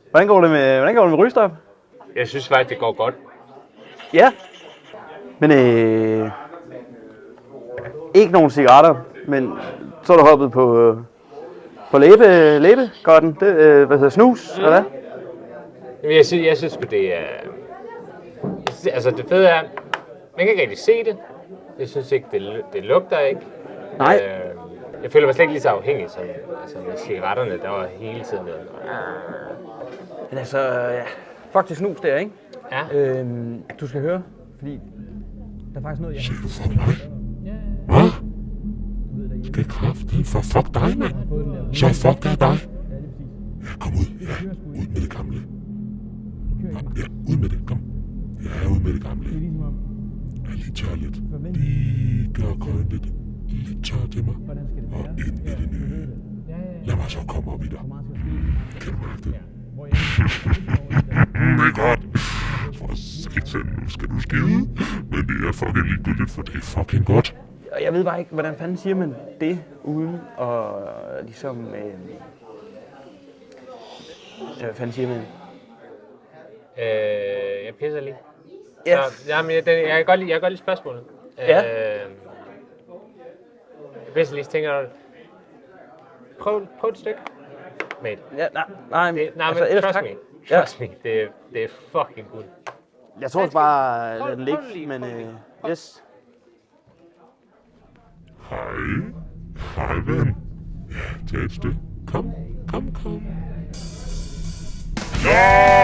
Hvordan går det med rygestop? Jeg synes faktisk, det går godt. Ja. Men ikke nogen cigaretter, men så er du hoppet på læbegodten. Det, hvad hedder snus, eller hvad? Men jeg synes sgu, det er... Altså, det fede er, man kan ikke rigtig se det. Jeg synes ikke, det lugter ikke. Nej. Jeg føler mig slet ikke lige så afhængig som med cigaretterne, der var hele tiden noget. Men altså, ja. Fuck det snus der, ikke? Ja. Du skal høre, fordi der er faktisk noget, jeg... Siger du fuck mig? Hvad? Skal kraften for fuck dig, mand? Så fuck jeg dig. Ja, kom ud. Ja, ud med det gamle. Ja, ud med det. Kom. Ja, ud med det gamle. Ja, lige tør lidt. Lige gør køjen lidt tør til mig. Og ind med det nye. Lad mig så komme op i dig. Kan du mærke det? Det er godt. For satan, nu skal du skide. Men det er fucking ligegyldigt, for det er fucking godt. Og jeg ved bare ikke, hvordan fanden siger man det, uden at ligesom... hvad fanden siger man? Jeg pisser lige. Ja. Jamen, jeg kan godt lide spørgsmålet. Ja. Jeg pisser lige, tænker du... Prøv et stykke. Mate. Ja, nej, Men altså, ellers trust tak. me. Ja. Trust me. Det er fucking good. Jeg tror bare, lad den ligge, prøv lige, men yes. Hej. Hej, ven. Ja, tag et stykke. Kom. Ja!